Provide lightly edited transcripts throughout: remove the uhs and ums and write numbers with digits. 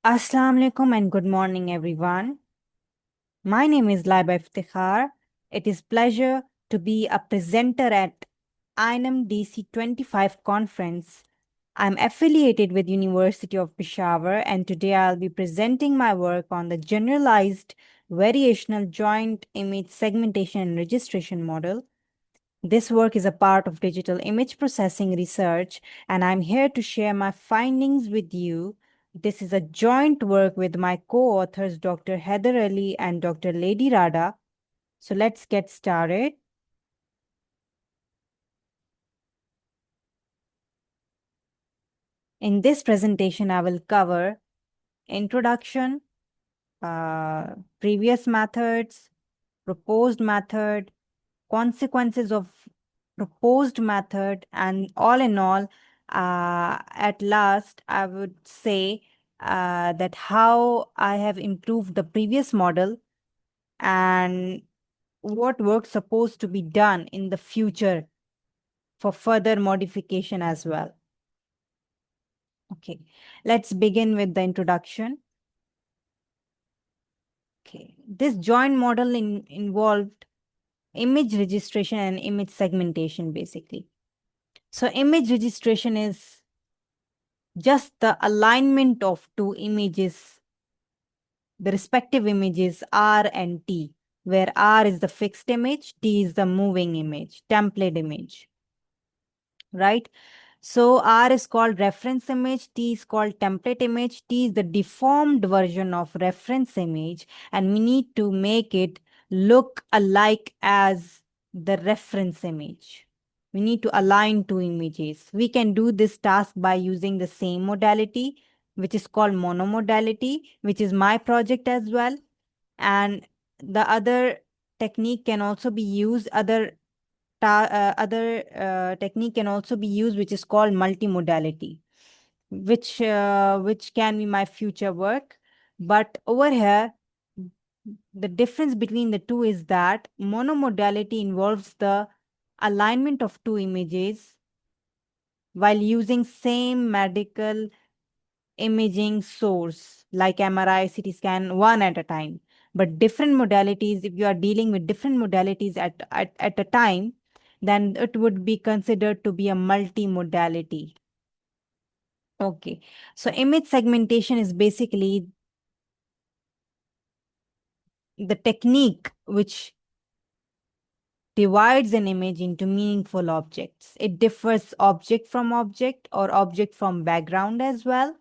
Assalamu alaikum and good morning, everyone. My name is LAIBA IFTIKHAR. It is pleasure to be a presenter at INUMDC 25 conference. I'm affiliated with University of Peshawar, and today I'll be presenting my work on the generalized variational joint image segmentation and registration model. This work is a part of digital image processing research, and I'm here to share my findings with you. This is a joint work with my co-authors, Dr. Heather Ali and Dr. Lady Rada. So let's get started. In this presentation, I will cover introduction, previous methods, proposed method, consequences of proposed method, and all in all, at last, I would say that how I have improved the previous model and what work supposed to be done in the future for further modification as well. Okay, let's begin with the introduction. Okay, this joint model involved image registration and image segmentation basically. So image registration is just the alignment of two images, the respective images R and T, where R is the fixed image, T is the moving image, template image, right? So R is called reference image, T is called template image. T is the deformed version of reference image, and we need to make it look alike as the reference image. We need to align two images. We can do this task by using the same modality, which is called monomodality, which is my project as well. And the other technique can also be used, other technique can also be used, which is called multimodality, which can be my future work. But over here, the difference between the two is that monomodality involves the alignment of two images while using same medical imaging source like MRI, CT scan, one at a time. But different modalities, if you are dealing with different modalities at a time, then it would be considered to be a multimodality. Okay, so image segmentation is basically the technique which divides an image into meaningful objects. It differs object from object or object from background as well.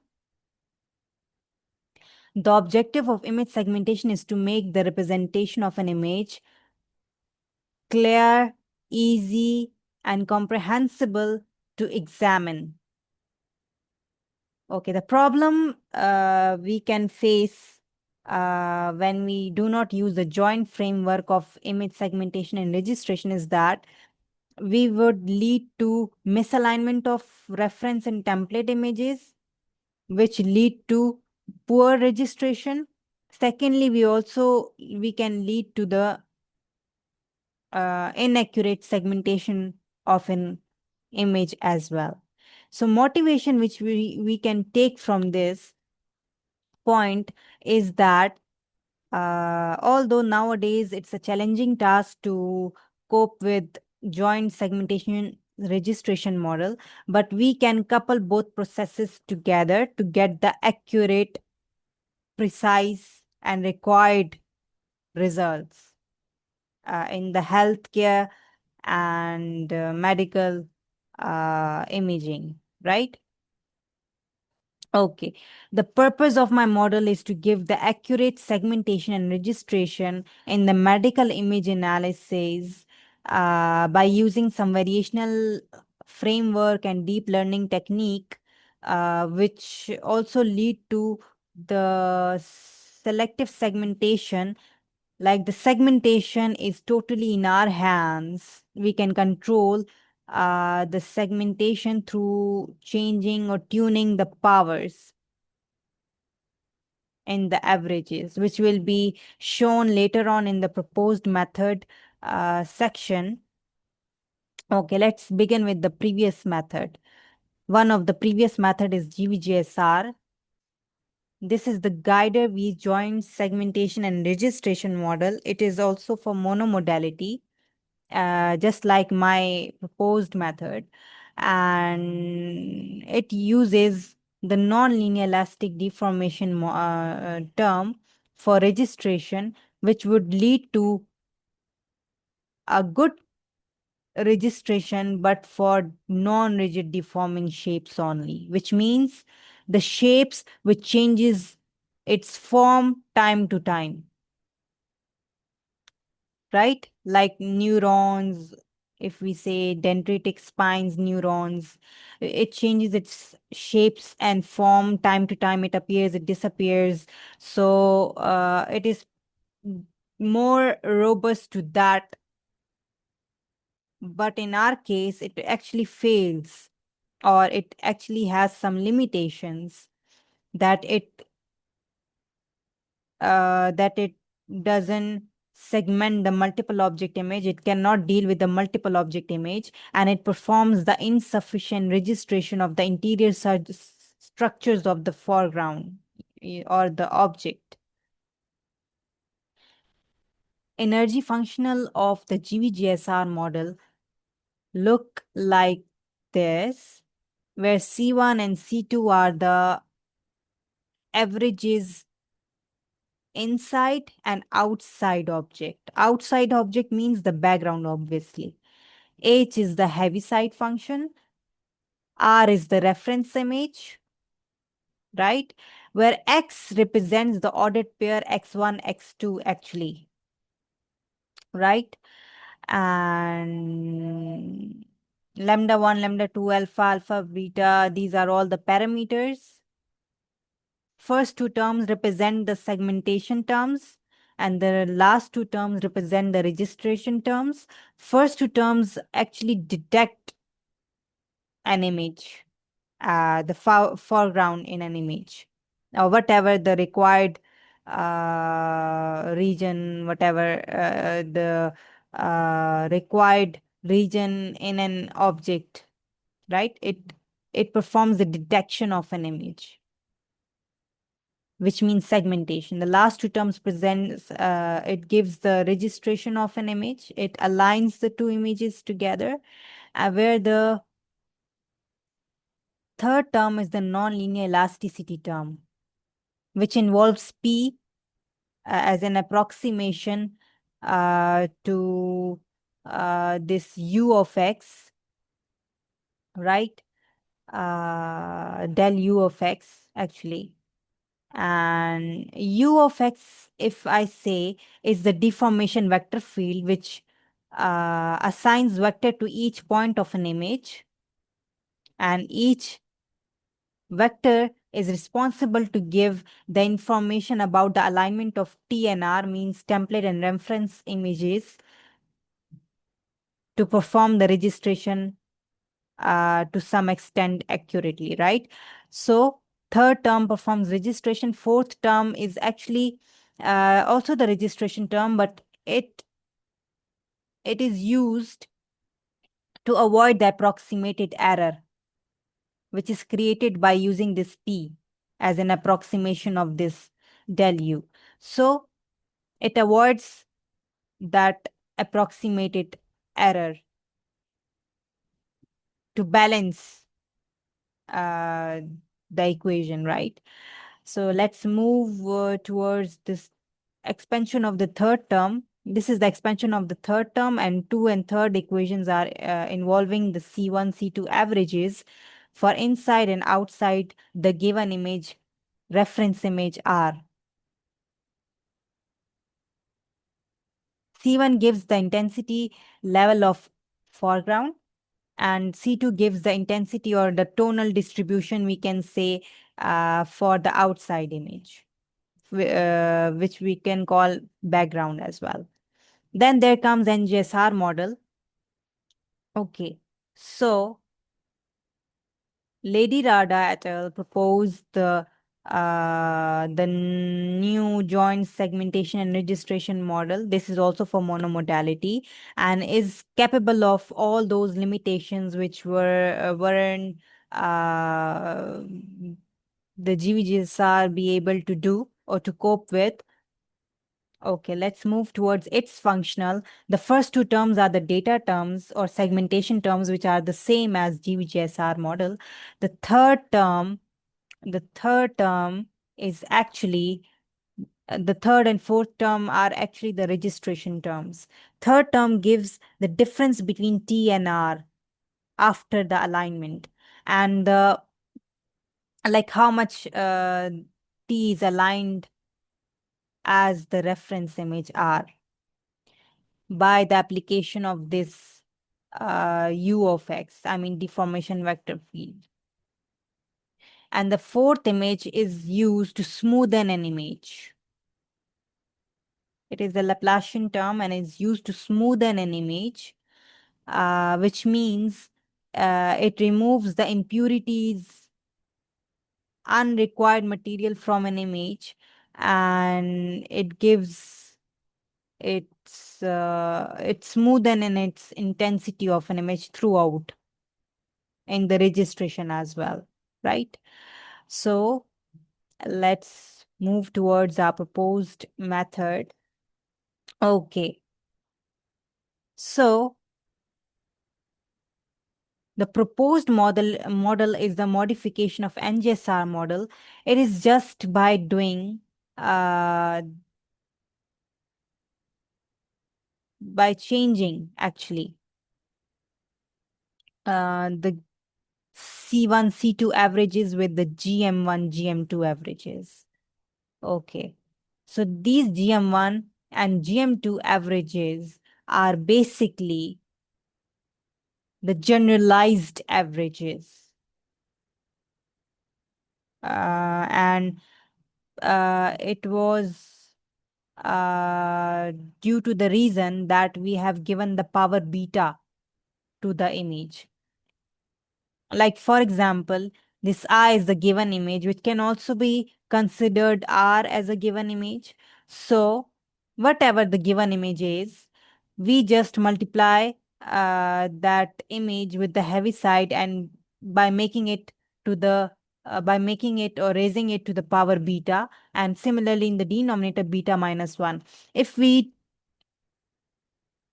The objective of image segmentation is to make the representation of an image clear, easy, and comprehensible to examine. Okay, the problem we can face when we do not use the joint framework of image segmentation and registration is that we would lead to misalignment of reference and template images, which lead to poor registration. Secondly, we can lead to the inaccurate segmentation of an image as well. So motivation which we can take from this point is that although nowadays it's a challenging task to cope with joint segmentation registration model, but we can couple both processes together to get the accurate, precise, and required results in the healthcare and medical imaging, right? Okay. The purpose of my model is to give the accurate segmentation and registration in the medical image analysis by using some variational framework and deep learning technique, which also lead to the selective segmentation. Like the segmentation is totally in our hands. We can control the segmentation through changing or tuning the powers in the averages, which will be shown later on in the proposed method section. Okay, let's begin with the previous method. One of the previous method is GVGSR. This is the guider V joint segmentation and registration model. It is also for monomodality, just like my proposed method. And it uses the nonlinear elastic deformation term for registration, which would lead to a good registration, but for non-rigid deforming shapes only, which means the shapes which changes its form time to time, right? Like neurons, if we say dendritic spines, neurons, it changes its shapes and form time to time. It appears, it disappears. So it is more robust to that. But in our case, it actually fails, or it actually has some limitations, that it doesn't segment the multiple object image. It cannot deal with the multiple object image, and it performs the insufficient registration of the interior structures of the foreground or the object. Energy functional of the GVGSR model look like this, where C1 and C2 are the averages inside and outside object. Outside object means the background, obviously. H is the heaviside function. R is the reference image, right? Where X represents the ordered pair X1, X2 actually, right? And lambda 1, lambda 2, alpha, alpha, beta, these are all the parameters. First two terms represent the segmentation terms, and the last two terms represent the registration terms. First two terms actually detect an image, the foreground in an image, or whatever the required region, whatever the required region in an object, right? It performs the detection of an image, which means segmentation. The last two terms presents, it gives the registration of an image. It aligns the two images together, where the third term is the nonlinear elasticity term, which involves P as an approximation to this U of X, right? Del U of X, actually. And U of X, if I say, is the deformation vector field, which assigns vector to each point of an image, and each vector is responsible to give the information about the alignment of T and R, means template and reference images, to perform the registration to some extent accurately, right? So third term performs registration. Fourth term is actually also the registration term, but it is used to avoid the approximated error, which is created by using this P as an approximation of this del U. So it avoids that approximated error to balance uh, the equation, right? So let's move towards this expansion of the third term. This is the expansion of the third term, and two and third equations are involving the C1, C2 averages for inside and outside the given image, reference image R. C1 gives the intensity level of foreground, and C2 gives the intensity or the tonal distribution, we can say, for the outside image, which we can call background as well. Then there comes NGSR model. Okay, so Lady Rada et al. Proposed the new joint segmentation and registration model. This is also for monomodality and is capable of all those limitations which weren't the GVGSR be able to do or to cope with? Okay, let's move towards its functional. The first two terms are the data terms or segmentation terms, which are the same as GVGSR model. The third term is actually the third and fourth term are actually the registration terms. Third term gives the difference between T and R after the alignment, and the like how much T is aligned as the reference image R by the application of this U of X, I mean deformation vector field. And the fourth image is used to smoothen an image. It is a Laplacian term and is used to smoothen an image, which means it removes the impurities, unrequired material from an image, and it gives it's smoothen in its intensity of an image throughout in the registration as well, right? So let's move towards our proposed method. Okay, so the proposed model is the modification of NGSR model. It is just by doing by changing actually the C1, C2 averages with the GM1, GM2 averages. Okay. So these GM1 and GM2 averages are basically the generalized averages. And it was due to the reason that we have given the power beta to the image. Like for example, this I is the given image, which can also be considered R as a given image. So whatever the given image is, we just multiply that image with the heavy side, and by making it to the by making it or raising it to the power beta, and similarly in the denominator beta minus 1. If we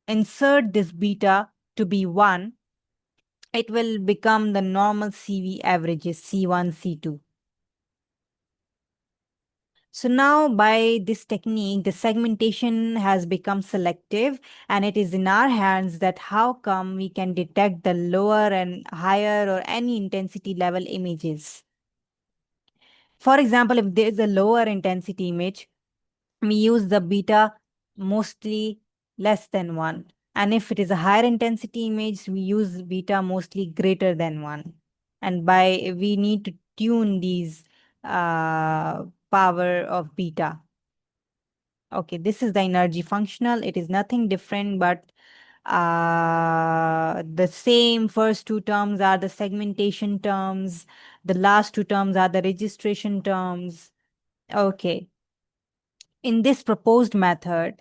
insert this beta to be 1, it will become the normal CV averages C1, C2. So now by this technique, the segmentation has become selective, and it is in our hands that how come we can detect the lower and higher or any intensity level images. For example, if there is a lower intensity image, we use the beta mostly less than 1. And if it is a higher intensity image, we use beta mostly greater than 1. And by we need to tune these power of beta. Okay, this is the energy functional. It is nothing different, but the same first two terms are the segmentation terms. The last two terms are the registration terms. Okay. In this proposed method,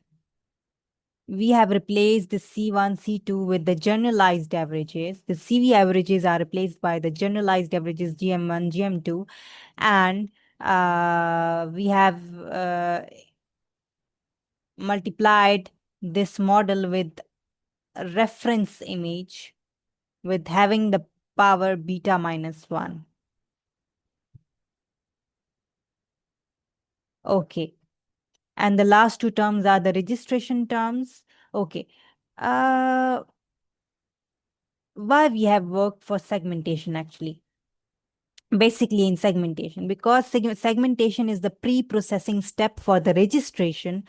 we have replaced the C1, C2 with the generalized averages. The CV averages are replaced by the generalized averages GM1, GM2, and we have multiplied this model with a reference image with having the power beta minus 1. Okay. And the last two terms are the registration terms. Okay. Why we have worked for segmentation actually? Basically in segmentation, because segmentation is the pre-processing step for the registration.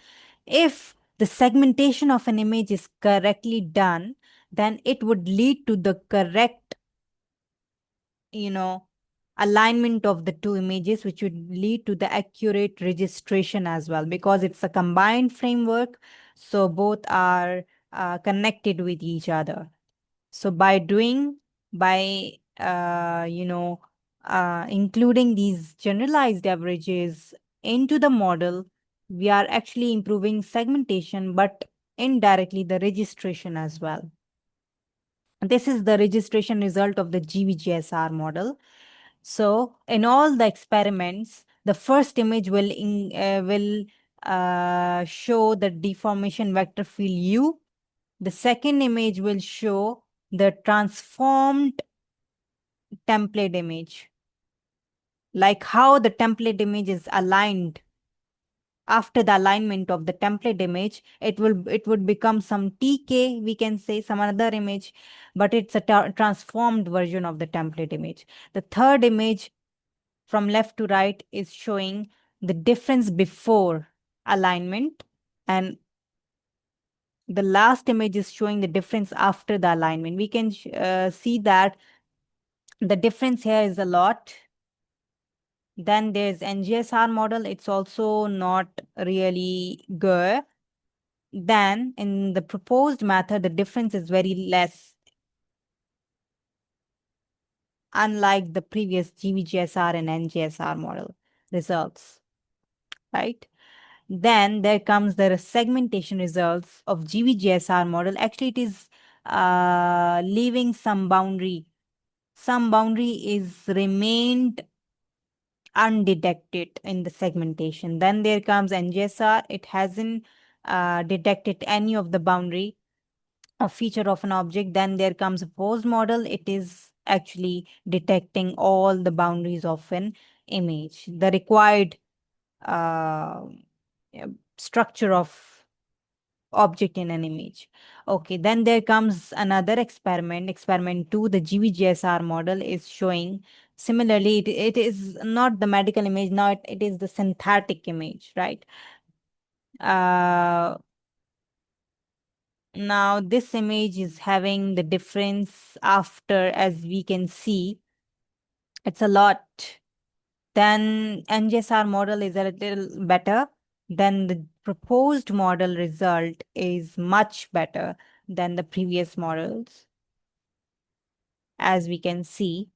If the segmentation of an image is correctly done, then it would lead to the correct, alignment of the two images, which would lead to the accurate registration as well, because it's a combined framework. So both are connected with each other. So by including these generalized averages into the model, we are actually improving segmentation, but indirectly the registration as well. This is the registration result of the GVGSR model. So in all the experiments, the first image will show the deformation vector field U. The second image will show the transformed template image, like how the template image is aligned. After the alignment of the template image, it would become some TK, we can say some other image, but it's a transformed version of the template image. The third image from left to right is showing the difference before alignment, and the last image is showing the difference after the alignment. We can see that the difference here is a lot. Then there's NGSR model. It's also not really good. Then in the proposed method, the difference is very less, unlike the previous GVGSR and NGSR model results, right? Then there comes the segmentation results of GVGSR model. Actually, it is leaving some boundary. Some boundary is remained undetected in the segmentation. Then there comes NGSR. It hasn't detected any of the boundary or feature of an object. Then there comes a posed model. It is actually detecting all the boundaries of an image. The required uh, structure of object in an image. Okay, then there comes another experiment, experiment 2. The GVGSR model is showing similarly, it is not the medical image, now it is the synthetic image, right? uh Now this image is having the difference after, as we can see, it's a lot. Then NGSR model is a little better. Then the proposed model result is much better than the previous models, as we can see.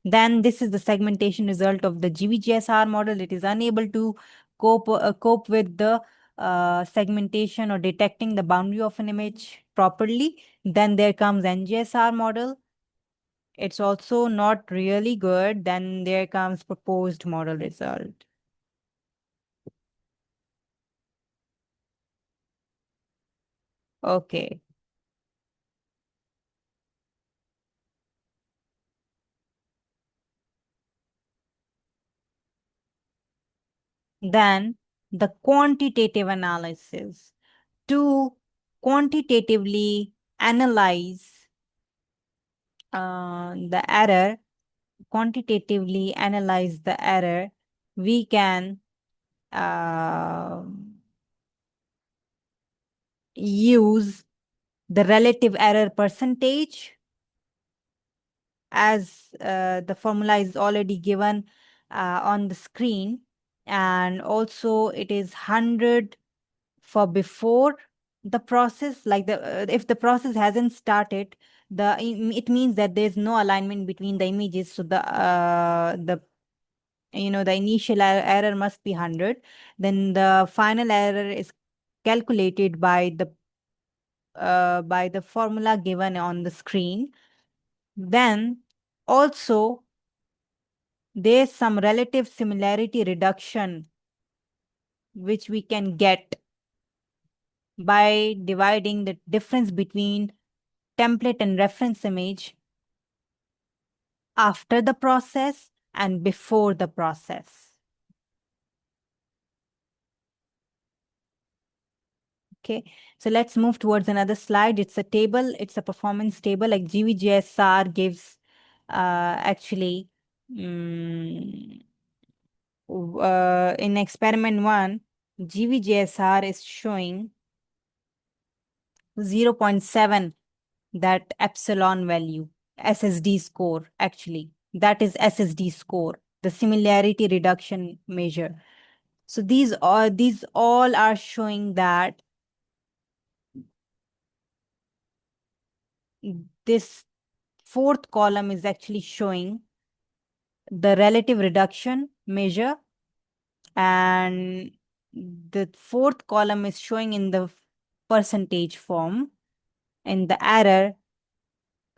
Then this is the segmentation result of the GVGSR model. It is unable to cope with the segmentation or detecting the boundary of an image properly. Then there comes NGSR model. It's also not really good. Then there comes proposed model result. Okay. Then the quantitative analysis. To quantitatively analyze the error, quantitatively analyze the error, we can uh, use the relative error percentage, as the formula is already given on the screen, and also it is 100 for before the process, like the if the process hasn't started, it means that there's no alignment between the images, so the the initial error must be 100. Then the final error is calculated by the formula given on the screen. Then also there's some relative similarity reduction which we can get by dividing the difference between template and reference image after the process and before the process. Okay, so let's move towards another slide. It's a table, it's a performance table, like GVGSR gives actually in experiment 1, GVGSR is showing 0.7, that epsilon value, SSD score, actually. That is SSD score, the similarity reduction measure. So these all are showing that this fourth column is actually showing the relative reduction measure, and the fourth column is showing in the percentage form in the error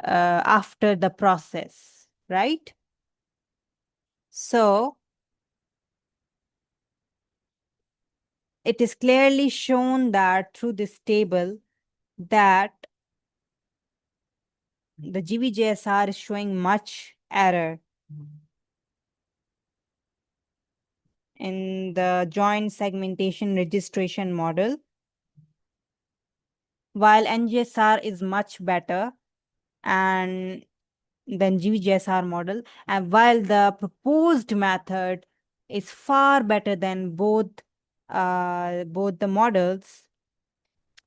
after the process, right? So it is clearly shown that through this table that the GVJSR is showing much error in the joint segmentation registration model, while NGSR is much better and than GVJSR model, and while the proposed method is far better than both the models,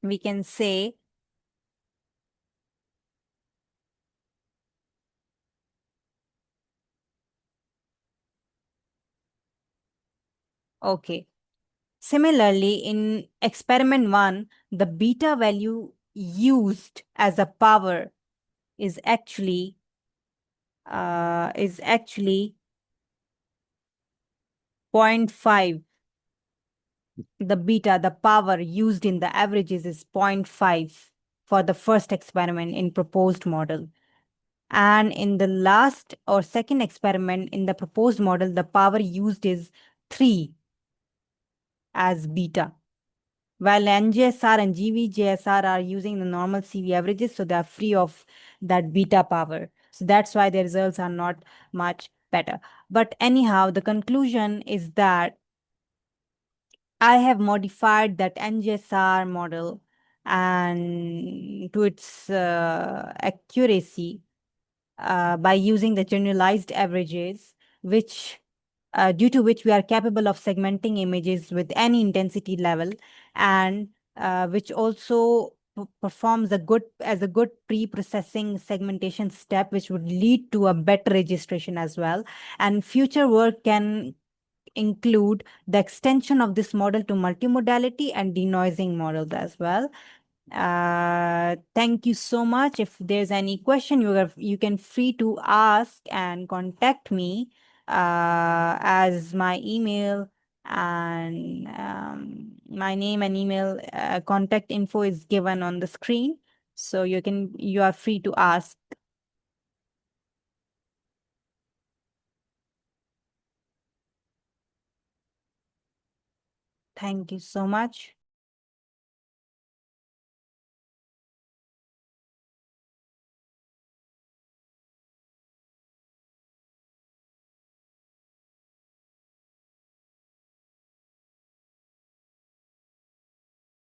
we can say okay. Similarly, in experiment 1, the beta value used as a power is actually 0.5. The beta, the power used in the averages is 0.5 for the first experiment in proposed model. And in the last or second experiment in the proposed model, the power used is 3 as beta. While NGSR and GVJSR are using the normal CV averages, so they are free of that beta power. So that's why the results are not much better. But anyhow, the conclusion is that I have modified that NGSR model and to its accuracy by using the generalized averages, which due to which we are capable of segmenting images with any intensity level, and which also performs as a good pre-processing segmentation step, which would lead to a better registration as well. And future work can include the extension of this model to multimodality and denoising models as well. Thank you so much. If there's any question, you can free to ask and contact me as my email and my name and email contact info is given on the screen. So you are free to ask. Thank you so much.